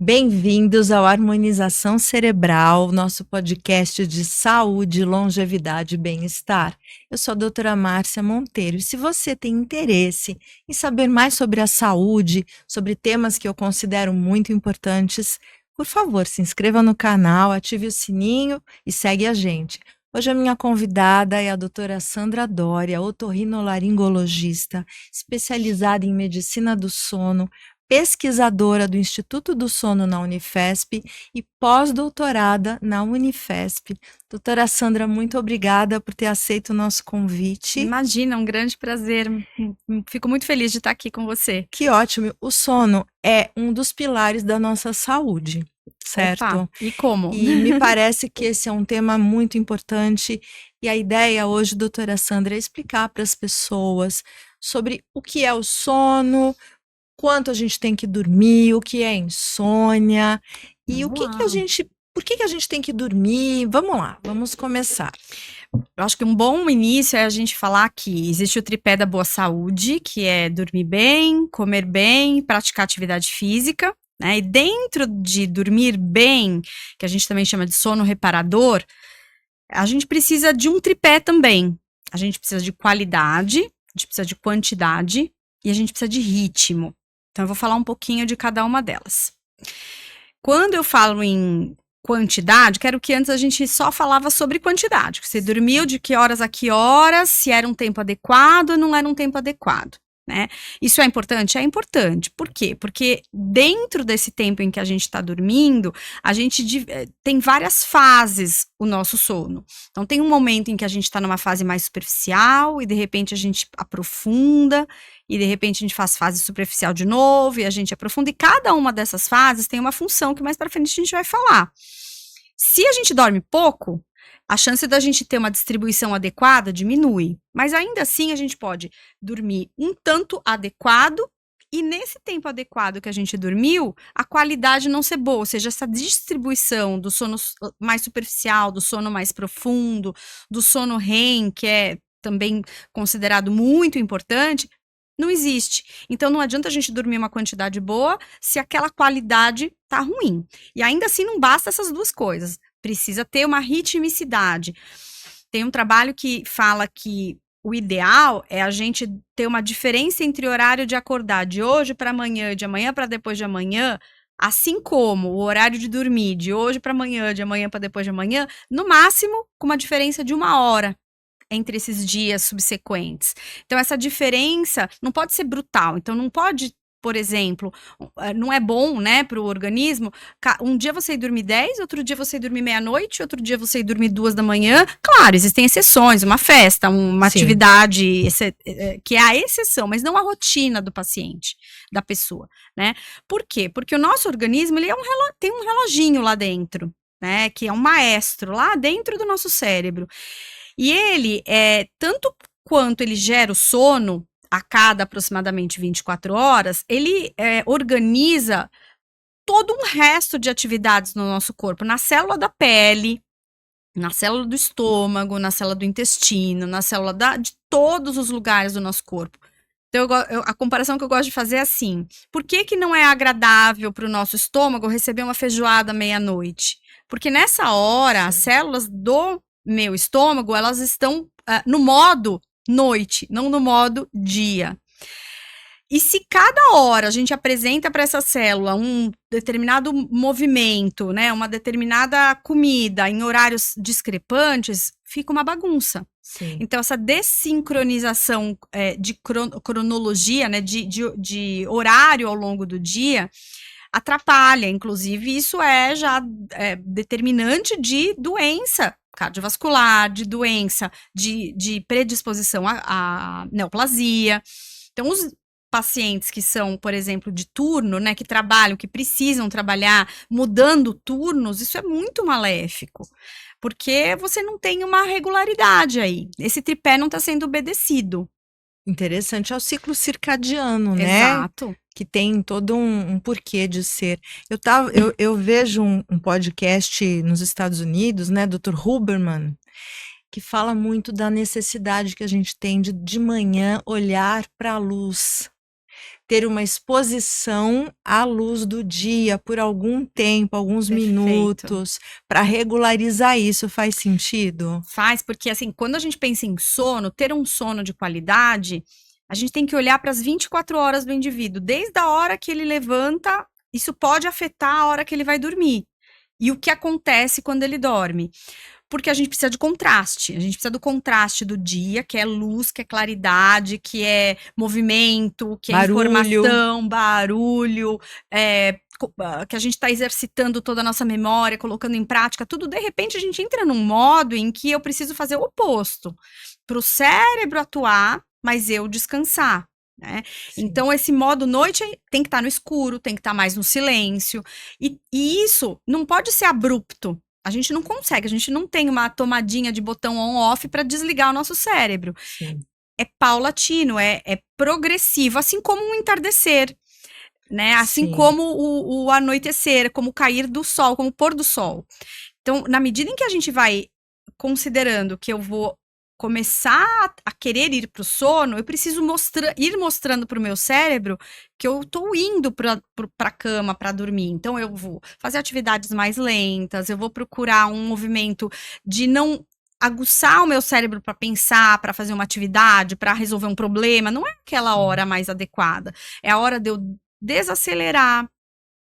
Bem-vindos ao Harmonização Cerebral, nosso podcast de saúde, longevidade e bem-estar. Eu sou a doutora Márcia Monteiro e se você tem interesse em saber mais sobre a saúde, sobre temas que eu considero muito importantes, por favor, se inscreva no canal, ative o sininho e segue a gente. Hoje a minha convidada é a doutora Sandra Doria, otorrinolaringologista, especializada em medicina do sono, pesquisadora do Instituto do Sono na Unifesp e pós-doutorada na Unifesp. Doutora Sandra, muito obrigada por ter aceito o nosso convite. Imagina, um grande prazer. Fico muito feliz de estar aqui com você. Que ótimo. O sono é um dos pilares da nossa saúde, certo? Opa, e como? E me parece que esse é um tema muito importante e a ideia hoje, doutora Sandra, é explicar para as pessoas sobre o que é o sono, quanto a gente tem que dormir, o que é insônia e por que a gente tem que dormir. Vamos lá, vamos começar. Eu acho que um bom início é a gente falar que existe o tripé da boa saúde, que é dormir bem, comer bem, praticar atividade física, né? E dentro de dormir bem, que a gente também chama de sono reparador, a gente precisa de um tripé também. A gente precisa de qualidade, a gente precisa de quantidade e a gente precisa de ritmo. Então, eu vou falar um pouquinho de cada uma delas. Quando eu falo em quantidade, quero que antes a gente só falava sobre quantidade. Você dormiu de que horas a que horas, se era um tempo adequado ou não era um tempo adequado, né? Isso é importante? É importante. Por quê? Porque dentro desse tempo em que a gente está dormindo, a gente tem várias fases o nosso sono. Então, tem um momento em que a gente está numa fase mais superficial e de repente a gente aprofunda e de repente a gente faz fase superficial de novo e a gente aprofunda, e cada uma dessas fases tem uma função que mais pra frente a gente vai falar. Se a gente dorme pouco, a chance da gente ter uma distribuição adequada diminui, mas ainda assim a gente pode dormir um tanto adequado e nesse tempo adequado que a gente dormiu, a qualidade não ser boa, ou seja, essa distribuição do sono mais superficial, do sono mais profundo, do sono REM, que é também considerado muito importante, não existe. Então, não adianta a gente dormir uma quantidade boa se aquela qualidade tá ruim. E ainda assim, não basta essas duas coisas. Precisa ter uma ritmicidade. Tem um trabalho que fala que o ideal é a gente ter uma diferença entre horário de acordar de hoje para amanhã, de amanhã para depois de amanhã, assim como o horário de dormir de hoje para amanhã, de amanhã para depois de amanhã, no máximo com uma diferença de 1 hora entre esses dias subsequentes. Então, essa diferença não pode ser brutal. Então, não pode, por exemplo, não é bom, né, para o organismo, um dia você ir dormir 10, outro dia você ir dormir meia-noite, outro dia você ir dormir 2 da manhã. Claro, existem exceções, uma festa, uma atividade que é a exceção, mas não a rotina do paciente, da pessoa, né? Por quê? Porque o nosso organismo, ele tem um reloginho lá dentro, né, que é um maestro lá dentro do nosso cérebro. E ele, tanto quanto ele gera o sono, a cada aproximadamente 24 horas, ele organiza todo um resto de atividades no nosso corpo, na célula da pele, na célula do estômago, na célula do intestino, na célula de todos os lugares do nosso corpo. Então, a comparação que eu gosto de fazer é assim: por que não é agradável para o nosso estômago receber uma feijoada meia-noite? Porque nessa hora, as células do meu estômago, elas estão no modo noite, não no modo dia. E se cada hora a gente apresenta para essa célula um determinado movimento, né, uma determinada comida em horários discrepantes, fica uma bagunça. Sim. Então, essa desincronização de cronologia, né, de horário ao longo do dia, atrapalha. Inclusive, isso é já determinante de doença cardiovascular, de doença, de predisposição à neoplasia. Então, os pacientes que são, por exemplo, de turno, né, que trabalham, que precisam trabalhar mudando turnos, isso é muito maléfico, porque você não tem uma regularidade aí. Esse tripé não está sendo obedecido. Interessante, é o ciclo circadiano, né? Exato. Que tem todo um porquê de ser. Eu vejo um podcast nos Estados Unidos, né, Dr. Huberman, que fala muito da necessidade que a gente tem de manhã olhar para a luz. ter uma exposição à luz do dia por algum tempo, alguns minutos, para regularizar isso. Faz sentido? Faz, porque assim, quando a gente pensa em sono, ter um sono de qualidade, a gente tem que olhar para as 24 horas do indivíduo. Desde a hora que ele levanta, isso pode afetar a hora que ele vai dormir. E o que acontece quando ele dorme. Porque a gente precisa de contraste. A gente precisa do contraste do dia, que é luz, que é claridade, que é movimento, que é informação, barulho, que a gente está exercitando toda a nossa memória, colocando em prática, tudo. De repente, a gente entra num modo em que eu preciso fazer o oposto. Para o cérebro atuar, mas eu descansar. Né? Então, esse modo noite tem que estar no escuro, tem que estar mais no silêncio. E isso não pode ser abrupto. A gente não consegue, a gente não tem uma tomadinha de botão on-off para desligar o nosso cérebro. Sim. É paulatino, é progressivo, assim como um entardecer, né? Assim como o anoitecer, como o cair do sol, como o pôr do sol. Então, na medida em que a gente vai considerando que eu vou começar a querer ir para o sono, eu preciso ir mostrando para o meu cérebro que eu estou indo para a cama para dormir. Então, eu vou fazer atividades mais lentas, eu vou procurar um movimento de não aguçar o meu cérebro para pensar, para fazer uma atividade, para resolver um problema. Não é aquela hora mais adequada. É a hora de eu desacelerar,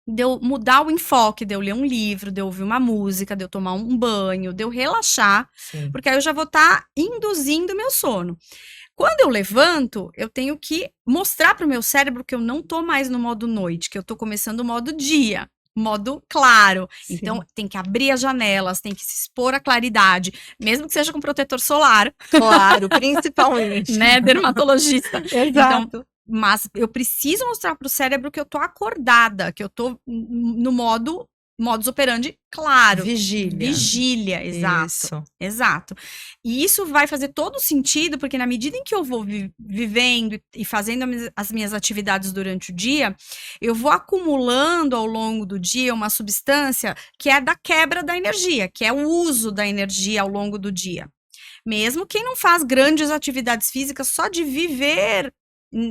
de eu mudar o enfoque, de eu ler um livro, de eu ouvir uma música, de eu tomar um banho, de eu relaxar, porque aí eu já vou estar induzindo o meu sono. Quando eu levanto, eu tenho que mostrar para o meu cérebro que eu não tô mais no modo noite, que eu tô começando o modo dia, modo claro. Então, tem que abrir as janelas, tem que se expor à claridade, mesmo que seja com protetor solar. Claro, principalmente. Né, dermatologista. Exato. Então, mas eu preciso mostrar para o cérebro que eu tô acordada, que eu tô no modus operandi, claro. Vigília, exato. Isso. Exato. E isso vai fazer todo sentido, porque na medida em que eu vou vivendo e fazendo as minhas atividades durante o dia, eu vou acumulando ao longo do dia uma substância que é da quebra da energia, que é o uso da energia ao longo do dia. Mesmo quem não faz grandes atividades físicas, só de viver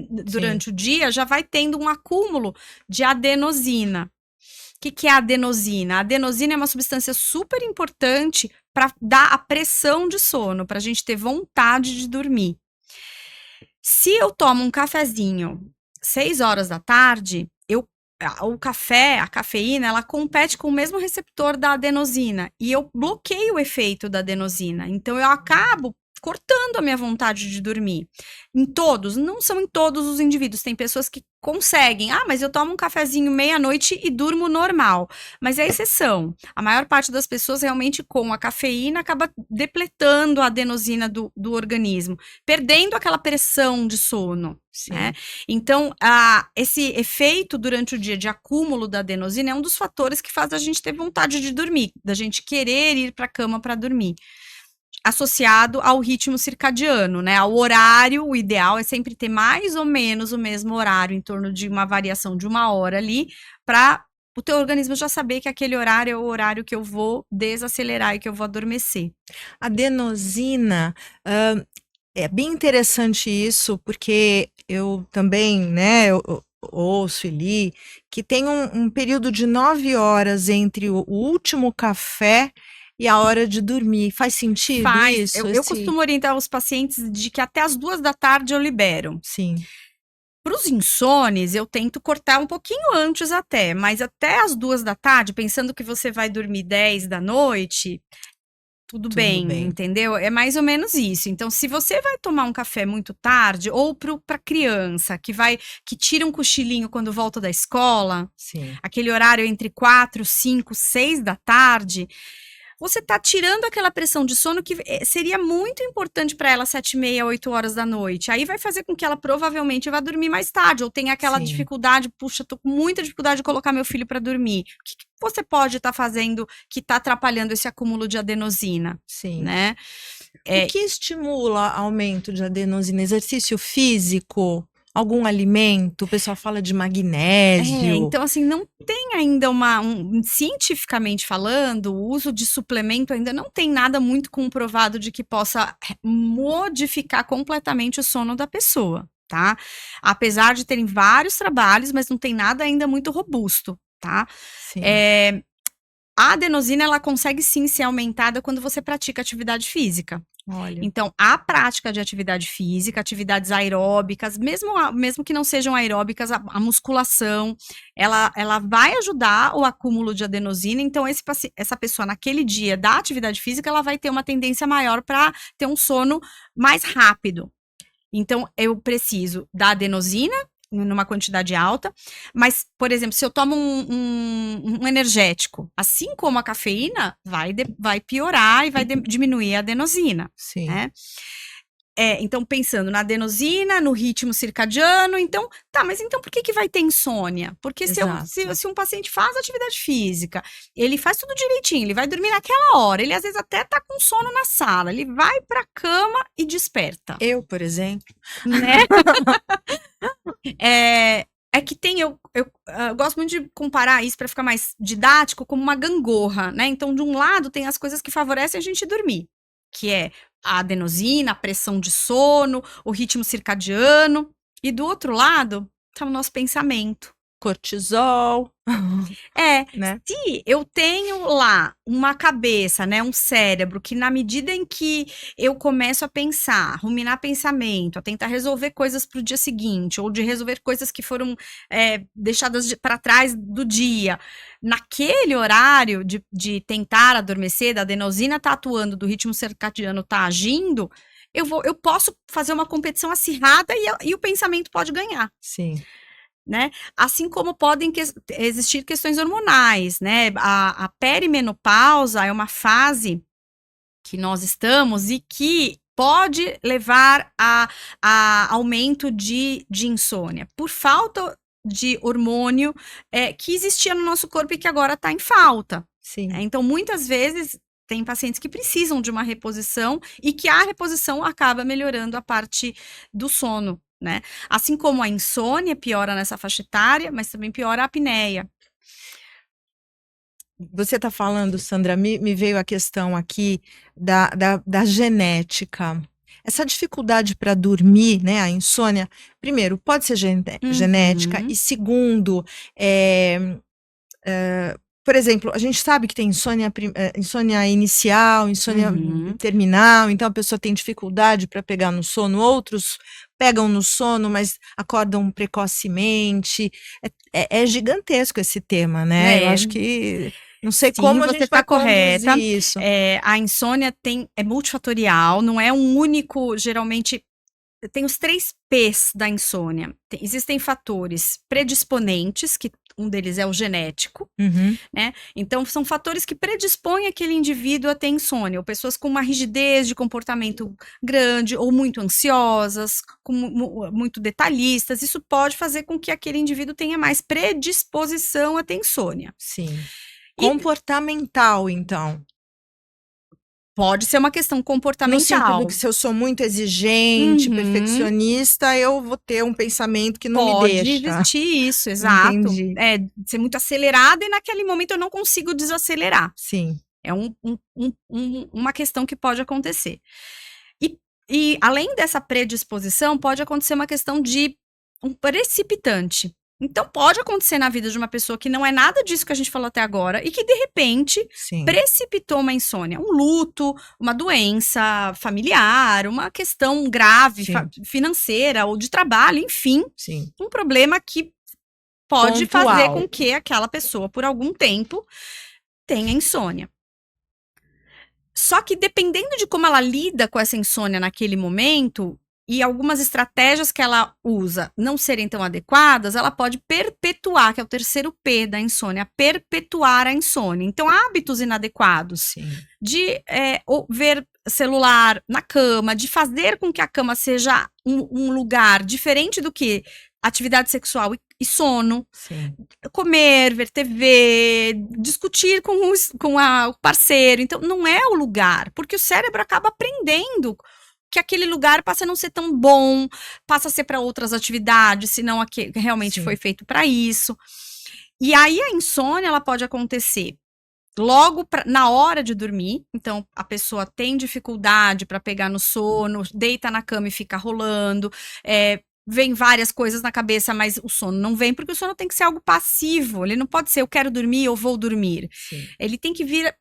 durante o dia, já vai tendo um acúmulo de adenosina. O que é a adenosina? A adenosina é uma substância super importante para dar a pressão de sono, para a gente ter vontade de dormir. Se eu tomo um cafezinho 6 horas da tarde, o café, a cafeína, ela compete com o mesmo receptor da adenosina e eu bloqueio o efeito da adenosina. Então, eu acabo cortando a minha vontade de dormir. Não são em todos os indivíduos. Tem pessoas que conseguem. Mas eu tomo um cafezinho meia-noite e durmo normal. Mas é exceção. A maior parte das pessoas realmente com a cafeína acaba depletando a adenosina do organismo, perdendo aquela pressão de sono. Né? Então, esse efeito durante o dia de acúmulo da adenosina é um dos fatores que faz a gente ter vontade de dormir, da gente querer ir para a cama para dormir. Associado ao ritmo circadiano, né? Ao horário, o ideal é sempre ter mais ou menos o mesmo horário, em torno de uma variação de 1 hora ali, para o teu organismo já saber que aquele horário é o horário que eu vou desacelerar e que eu vou adormecer. Adenosina, é bem interessante isso, porque eu também, né, eu ouço e li, que tem um período de 9 horas entre o último café e a hora de dormir. Faz sentido isso? Eu costumo orientar os pacientes de que até as 2 da tarde eu libero. Sim. Para os insones, eu tento cortar um pouquinho antes até, mas até as 2 da tarde, pensando que você vai dormir 10 da noite, tudo bem, entendeu? É mais ou menos isso. Então, se você vai tomar um café muito tarde, ou para criança que tira um cochilinho quando volta da escola, aquele horário entre 4, 5, 6 da tarde, você tá tirando aquela pressão de sono que seria muito importante para ela 7h30, 8 horas da noite. Aí vai fazer com que ela provavelmente vá dormir mais tarde, ou tenha aquela dificuldade, puxa, tô com muita dificuldade de colocar meu filho para dormir. O que você pode estar fazendo que tá atrapalhando esse acúmulo de adenosina? Né? O que estimula aumento de adenosina? Exercício físico? Algum alimento? O pessoal fala de magnésio. Então, assim, não tem ainda cientificamente falando, o uso de suplemento ainda não tem nada muito comprovado de que possa modificar completamente o sono da pessoa. tá? Apesar de terem vários trabalhos, mas não tem nada ainda muito robusto, tá? Sim. A adenosina, ela consegue sim ser aumentada quando você pratica atividade física. Olha. Então, a prática de atividade física, atividades aeróbicas, mesmo que não sejam aeróbicas, a musculação, ela vai ajudar o acúmulo de adenosina. Então, essa pessoa, naquele dia da atividade física, ela vai ter uma tendência maior para ter um sono mais rápido. Então, eu preciso da adenosina numa quantidade alta, mas, por exemplo, se eu tomo um energético, assim como a cafeína, vai piorar e vai diminuir a adenosina. Sim. Né? Então, pensando na adenosina, no ritmo circadiano, então, mas então por que vai ter insônia? Porque se um paciente faz atividade física, ele faz tudo direitinho, ele vai dormir naquela hora, ele às vezes até tá com sono na sala, ele vai pra cama e desperta. Eu, por exemplo. Né? É que eu gosto muito de comparar isso para ficar mais didático como uma gangorra, né? Então, de um lado, tem as coisas que favorecem a gente dormir, que é a adenosina, a pressão de sono, o ritmo circadiano, e do outro lado, tá o nosso pensamento. Cortisol. Né? Se eu tenho lá uma cabeça, né, um cérebro, que na medida em que eu começo a pensar, ruminar pensamento, a tentar resolver coisas para o dia seguinte, ou de resolver coisas que foram deixadas para trás do dia, naquele horário de tentar adormecer, da adenosina tá atuando, do ritmo circadiano tá agindo, eu posso fazer uma competição acirrada e o pensamento pode ganhar. Sim. Né? Assim como podem existir questões hormonais, né? A perimenopausa é uma fase que nós estamos e que pode levar a aumento de insônia, por falta de hormônio que existia no nosso corpo e que agora está em falta. Sim. Então, muitas vezes, tem pacientes que precisam de uma reposição e que a reposição acaba melhorando a parte do sono. Né? Assim como a insônia piora nessa faixa etária, mas também piora a apneia. Você está falando, Sandra, me veio a questão aqui da genética. Essa dificuldade para dormir, né, a insônia, primeiro, pode ser genética, e segundo, por exemplo, a gente sabe que tem insônia inicial, insônia terminal, então a pessoa tem dificuldade para pegar no sono, outros pegam no sono, mas acordam precocemente. É gigantesco esse tema, né? Eu acho que não sei como a gente vai correta. Isso. A insônia é multifatorial, não é um único, geralmente. Tem os 3 P's da insônia. Existem fatores predisponentes, que um deles é o genético, né? Então, são fatores que predispõem aquele indivíduo a ter insônia, ou pessoas com uma rigidez de comportamento grande, ou muito ansiosas, muito detalhistas. Isso pode fazer com que aquele indivíduo tenha mais predisposição a ter insônia. Sim. Comportamental, então. Pode ser uma questão comportamental. No sentido que se eu sou muito exigente, perfeccionista, eu vou ter um pensamento que não me deixa. Pode existir isso, exato. Entendi. Ser muito acelerada e naquele momento eu não consigo desacelerar. Sim. É uma questão que pode acontecer. E além dessa predisposição, pode acontecer uma questão de um precipitante. Então, pode acontecer na vida de uma pessoa que não é nada disso que a gente falou até agora e que, de repente, precipitou uma insônia, um luto, uma doença familiar, uma questão grave financeira ou de trabalho, enfim, um problema que pode fazer com que aquela pessoa, por algum tempo, tenha insônia. Só que, dependendo de como ela lida com essa insônia naquele momento, e algumas estratégias que ela usa não serem tão adequadas, ela pode perpetuar, que é o 3º P da insônia, perpetuar a insônia. Então, hábitos inadequados de ver celular na cama, de fazer com que a cama seja um lugar diferente do que atividade sexual e sono, comer, ver TV, discutir com o parceiro. Então, não é o lugar, porque o cérebro acaba aprendendo que aquele lugar passa a não ser tão bom, passa a ser para outras atividades, senão realmente foi feito para isso. E aí a insônia, ela pode acontecer logo na hora de dormir. Então, a pessoa tem dificuldade para pegar no sono, deita na cama e fica rolando, vem várias coisas na cabeça, mas o sono não vem, porque o sono tem que ser algo passivo. Ele não pode ser eu quero dormir, eu vou dormir. Sim. Ele tem que vir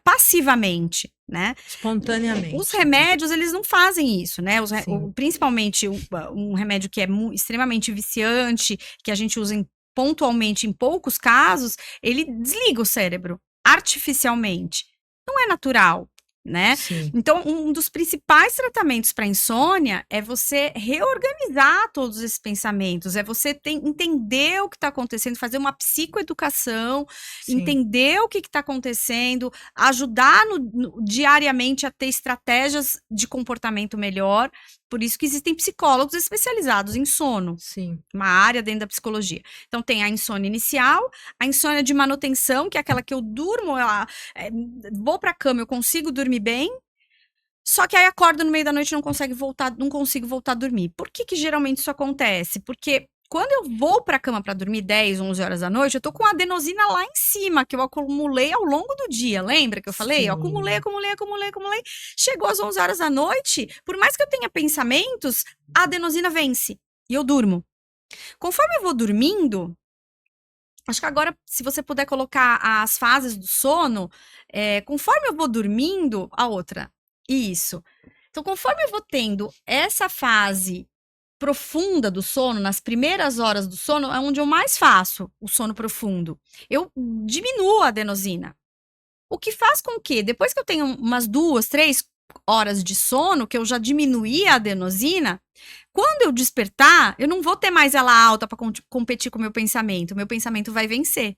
passivamente, né? Espontaneamente. Os remédios, eles não fazem isso, né? Sim. Principalmente um remédio que é extremamente viciante, que a gente usa pontualmente em poucos casos, ele desliga o cérebro artificialmente. Não é natural, né? Sim. Então, um dos principais tratamentos para insônia é você reorganizar todos esses pensamentos, é você entender o que está acontecendo, fazer uma psicoeducação, Sim. entender o que está acontecendo, ajudar diariamente a ter estratégias de comportamento melhor. Por isso que existem psicólogos especializados em sono. Sim. Uma área dentro da psicologia. Então, tem a insônia inicial, a insônia de manutenção, que é aquela que eu durmo, vou pra cama, eu consigo dormir bem, só que aí acordo no meio da noite e não consigo voltar a dormir. Por que geralmente isso acontece? Porque quando eu vou pra cama pra dormir 10, 11 horas da noite, eu tô com a adenosina lá em cima, que eu acumulei ao longo do dia. Lembra que eu falei? Sim. Eu acumulei. Chegou às 11 horas da noite, por mais que eu tenha pensamentos, a adenosina vence e eu durmo. Conforme eu vou dormindo, acho que agora, se você puder colocar as fases do sono, conforme eu vou dormindo, a outra. Isso. Então, conforme eu vou tendo essa fase profunda do sono, nas primeiras horas do sono, é onde eu mais faço o sono profundo. Eu diminuo a adenosina. O que faz com que, depois que eu tenho umas 2, 3 horas de sono, que eu já diminuí a adenosina, quando eu despertar, eu não vou ter mais ela alta para competir com o meu pensamento vai vencer.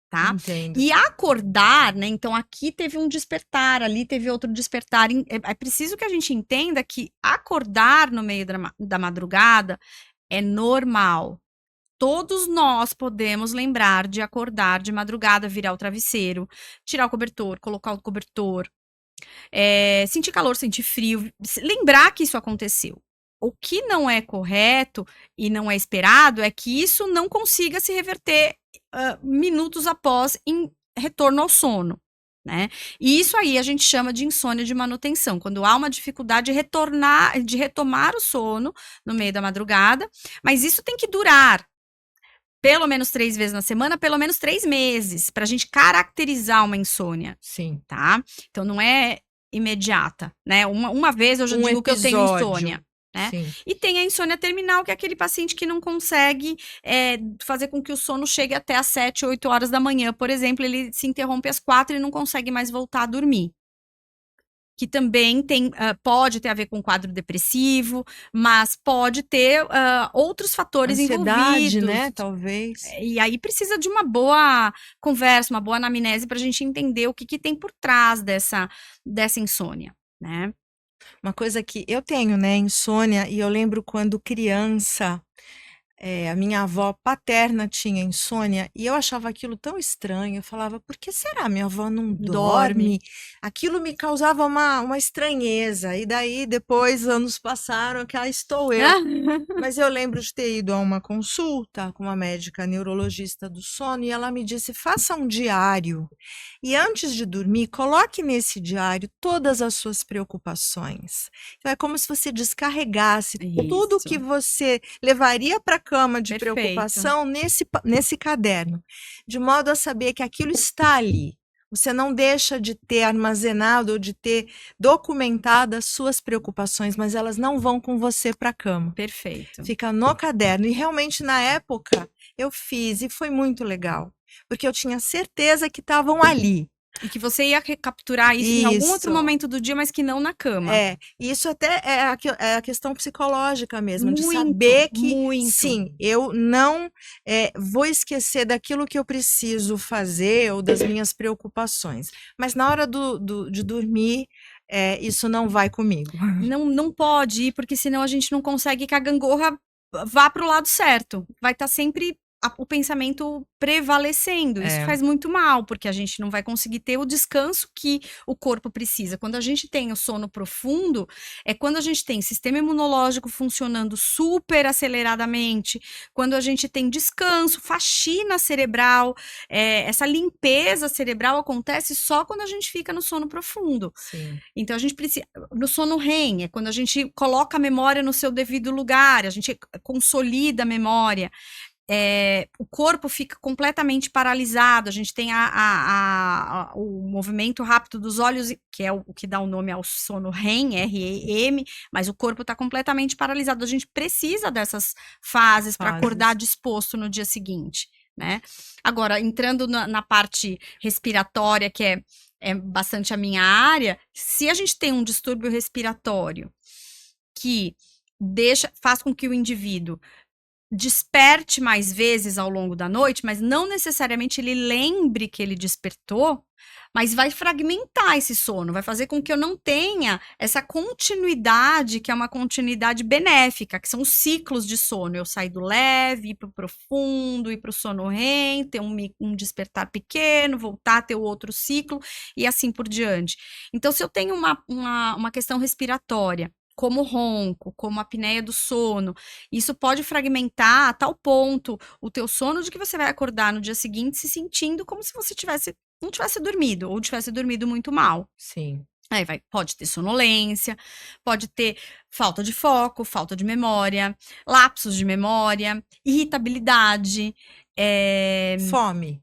Tá? Entendo. E acordar, né? Então aqui teve um despertar, ali teve outro despertar. É preciso que a gente entenda que acordar no meio da madrugada é normal. Todos nós podemos lembrar de acordar de madrugada, virar o travesseiro, tirar o cobertor, colocar o cobertor, sentir calor, sentir frio, lembrar que isso aconteceu. O que não é correto e não é esperado é que isso não consiga se reverter minutos após em retorno ao sono, né? E isso aí a gente chama de insônia de manutenção, quando há uma dificuldade de retomar o sono no meio da madrugada, mas isso tem que durar pelo menos 3 vezes na semana, pelo menos 3 meses, pra gente caracterizar uma insônia. Sim. Tá? Então não é imediata, né? Uma vez eu já digo que eu tenho insônia. Né? E tem a insônia terminal, que é aquele paciente que não consegue fazer com que o sono chegue até às 7, 8 horas da manhã, por exemplo, ele se interrompe às 4 e não consegue mais voltar a dormir. Que também pode ter a ver com quadro depressivo, mas pode ter outros fatores envolvidos. Né? Talvez. E aí precisa de uma boa conversa, uma boa anamnese para a gente entender o que tem por trás dessa insônia, né? Uma coisa que eu tenho, né, insônia, e eu lembro quando criança, a minha avó paterna tinha insônia e eu achava aquilo tão estranho. Eu falava, por que será minha avó não dorme? Aquilo me causava uma estranheza. E daí, depois, anos passaram, que estou eu. Mas eu lembro de ter ido a uma consulta com uma médica neurologista do sono e ela me disse, faça um diário. E antes de dormir, coloque nesse diário todas as suas preocupações. Então, é como se você descarregasse tudo que você levaria para a cama de preocupação nesse caderno, de modo a saber que aquilo está ali. Você não deixa de ter armazenado ou de ter documentado as suas preocupações, mas elas não vão com você para a cama. Perfeito. Fica no caderno. E realmente, na época, eu fiz e foi muito legal, porque eu tinha certeza que estavam ali. E que você ia capturar isso em algum outro momento do dia, mas que não na cama. Isso até é a questão psicológica mesmo, de saber que, sim, eu não vou esquecer daquilo que eu preciso fazer ou das minhas preocupações. Mas na hora de dormir, isso não vai comigo. Não pode ir, porque senão a gente não consegue que a gangorra vá para o lado certo. Vai estar sempre o pensamento prevalecendo. Isso faz muito mal, porque a gente não vai conseguir ter o descanso que o corpo precisa. Quando a gente tem o sono profundo, é quando a gente tem sistema imunológico funcionando super aceleradamente, quando a gente tem descanso, faxina cerebral, essa limpeza cerebral acontece só quando a gente fica no sono profundo. Sim. Então a gente precisa, no sono REM, é quando a gente coloca a memória no seu devido lugar, a gente consolida a memória. O corpo fica completamente paralisado, a gente tem o movimento rápido dos olhos, que é o que dá o nome ao sono REM, R-E-M, mas o corpo está completamente paralisado. A gente precisa dessas fases para acordar disposto no dia seguinte, né? Agora, entrando na parte respiratória, que é bastante a minha área, se a gente tem um distúrbio respiratório que faz com que o indivíduo desperte mais vezes ao longo da noite, mas não necessariamente ele lembre que ele despertou, mas vai fragmentar esse sono, vai fazer com que eu não tenha essa continuidade, que é uma continuidade benéfica, que são os ciclos de sono. Eu sair do leve, ir para o profundo, ir para o sono REM, ter um despertar pequeno, voltar a ter o outro ciclo, e assim por diante. Então, se eu tenho uma questão respiratória, como ronco, como a apneia do sono, isso pode fragmentar a tal ponto o teu sono de que você vai acordar no dia seguinte se sentindo como se você não tivesse dormido, ou tivesse dormido muito mal. Sim. Aí pode ter sonolência, pode ter falta de foco, falta de memória, lapsos de memória, irritabilidade, Fome.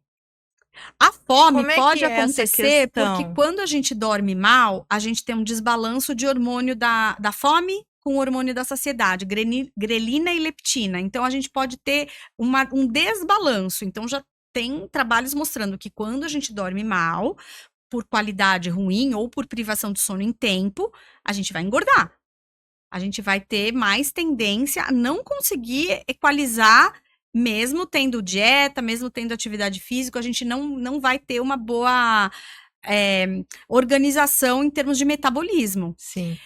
A fome Como pode é acontecer porque quando a gente dorme mal, a gente tem um desbalanço de hormônio da fome com o hormônio da saciedade, grelina e leptina. Então, a gente pode ter um desbalanço. Então, já tem trabalhos mostrando que quando a gente dorme mal, por qualidade ruim ou por privação de sono em tempo, a gente vai engordar. A gente vai ter mais tendência a não conseguir equalizar. Mesmo tendo dieta, mesmo tendo atividade física, a gente não vai ter uma boa organização em termos de metabolismo. Sim.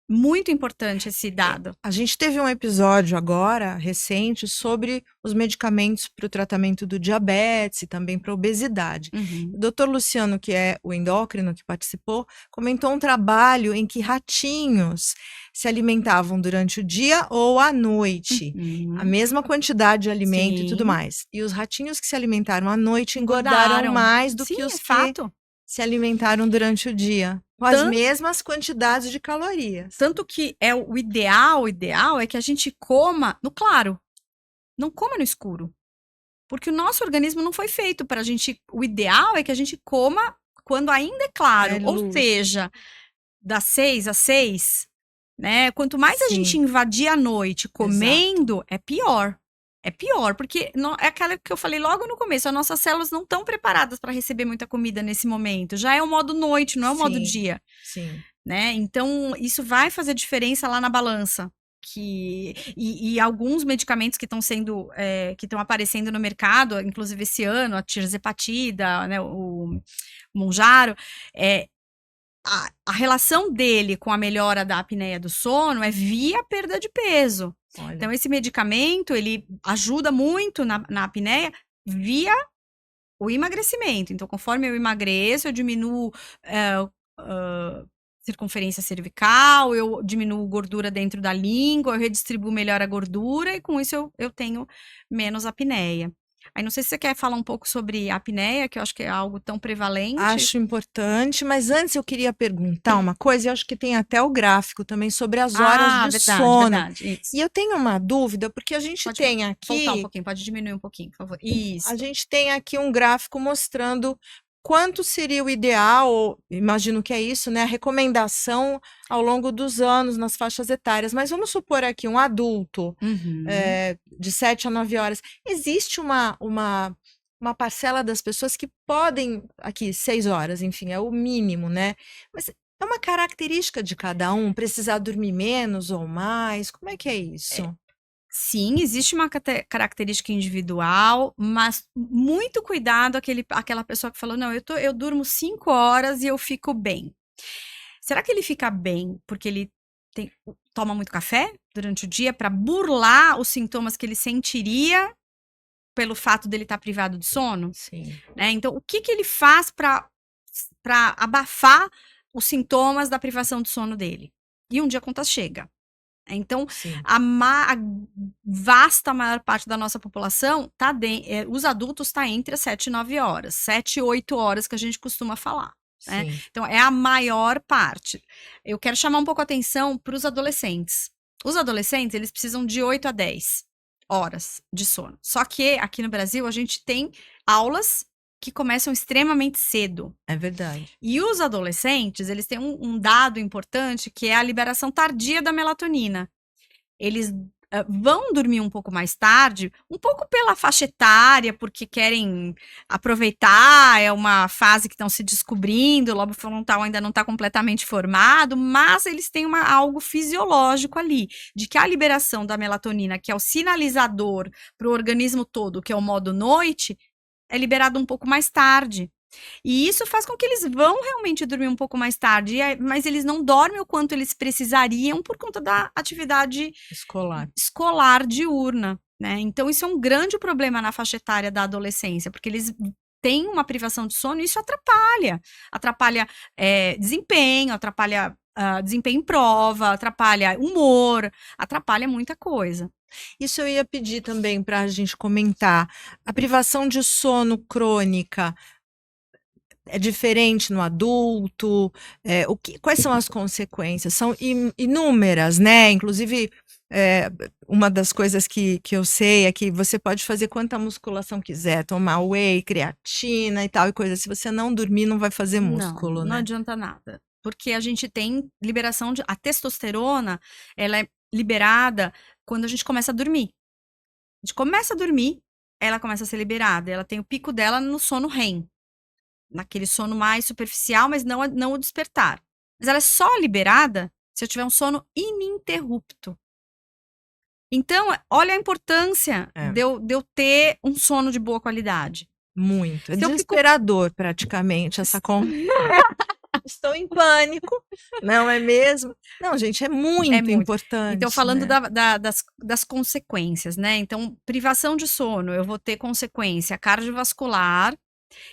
Muito importante esse dado. A gente teve um episódio agora, recente, sobre os medicamentos para o tratamento do diabetes e também para a obesidade. Uhum. O doutor Luciano, que é o endócrino que participou, comentou um trabalho em que ratinhos se alimentavam durante o dia ou à noite. Uhum. A mesma quantidade de alimento e tudo mais. E os ratinhos que se alimentaram à noite engordaram mais do que os que se alimentaram durante o dia. Com as mesmas quantidades de calorias. Tanto que o ideal é que a gente coma no claro. Não coma no escuro. Porque o nosso organismo não foi feito para a gente. O ideal é que a gente coma quando ainda é claro. Ou seja, das 6 às 6, né? Quanto mais a gente invadir a noite comendo, é pior. É pior, porque é aquela que eu falei logo no começo, as nossas células não estão preparadas para receber muita comida nesse momento. Já é o modo noite, não é o modo dia. Sim. Né? Então, isso vai fazer diferença lá na balança. E alguns medicamentos que estão que estão aparecendo no mercado, inclusive esse ano, a tirzepatida, né, o Mounjaro, a relação dele com a melhora da apneia do sono é via perda de peso. Olha. Então, esse medicamento, ele ajuda muito na apneia via o emagrecimento. Então, conforme eu emagreço, eu diminuo circunferência cervical, eu diminuo gordura dentro da língua, eu redistribuo melhor a gordura e com isso eu tenho menos apneia. Aí não sei se você quer falar um pouco sobre a apneia, que eu acho que é algo tão prevalente. Acho importante, mas antes eu queria perguntar uma coisa, e acho que tem até o gráfico também sobre as horas de sono. Verdade, isso. E eu tenho uma dúvida, porque a gente tem aqui... Voltar um pouquinho, pode diminuir um pouquinho, por favor. Isso. A gente tem aqui um gráfico mostrando quanto seria o ideal, imagino que é isso, né? A recomendação ao longo dos anos nas faixas etárias. Mas vamos supor aqui um adulto de 7 a 9 horas. Existe uma parcela das pessoas que podem, aqui, 6 horas, enfim, é o mínimo, né? Mas é uma característica de cada um, precisar dormir menos ou mais? Como é que é isso? Sim, existe uma característica individual, mas muito cuidado aquela pessoa que falou, não, eu durmo 5 horas e eu fico bem. Será que ele fica bem porque ele toma muito café durante o dia para burlar os sintomas que ele sentiria pelo fato dele estar privado de sono, Sim. né? Então, o que que ele faz para abafar os sintomas da privação de sono dele? E um dia a conta chega. Então, Sim. a vasta maior parte da nossa população os adultos tá entre as 7 e 9 horas, 7 e 8 horas que a gente costuma falar. Né? Sim. Então, é a maior parte. Eu quero chamar um pouco a atenção para os adolescentes. Os adolescentes, eles precisam de 8 a 10 horas de sono. Só que aqui no Brasil, a gente tem aulas que começam extremamente cedo. É verdade. E os adolescentes, eles têm um dado importante, que é a liberação tardia da melatonina. Eles vão dormir um pouco mais tarde, um pouco pela faixa etária, porque querem aproveitar, é uma fase que estão se descobrindo, o lobo frontal ainda não está completamente formado, mas eles têm algo fisiológico ali, de que a liberação da melatonina, que é o sinalizador para o organismo todo, que é o modo noite, é liberado um pouco mais tarde. E isso faz com que eles vão realmente dormir um pouco mais tarde, mas eles não dormem o quanto eles precisariam por conta da atividade escolar diurna, né? Então, isso é um grande problema na faixa etária da adolescência, porque eles têm uma privação de sono e isso atrapalha desempenho, atrapalha desempenho em prova, atrapalha humor, atrapalha muita coisa. Isso eu ia pedir também para a gente comentar. A privação de sono crônica é diferente no adulto? Quais são as consequências? São inúmeras, né? Inclusive, uma das coisas que eu sei é que você pode fazer quanta musculação quiser, tomar whey, creatina e tal, e coisa. Se você não dormir, não vai fazer músculo, né? Não adianta nada. Porque a gente tem liberação a testosterona, ela é liberada quando a gente começa a dormir. A gente começa a dormir, ela começa a ser liberada. Ela tem o pico dela no sono REM. Naquele sono mais superficial, mas não o despertar. Mas ela é só liberada se eu tiver um sono ininterrupto. Então, olha a importância de eu ter um sono de boa qualidade. Muito. É desesperador, praticamente, essa conta. Estou em pânico, não é mesmo? Não, gente, é muito importante. Então, falando, né? das consequências, né? Então, privação de sono, eu vou ter consequência cardiovascular.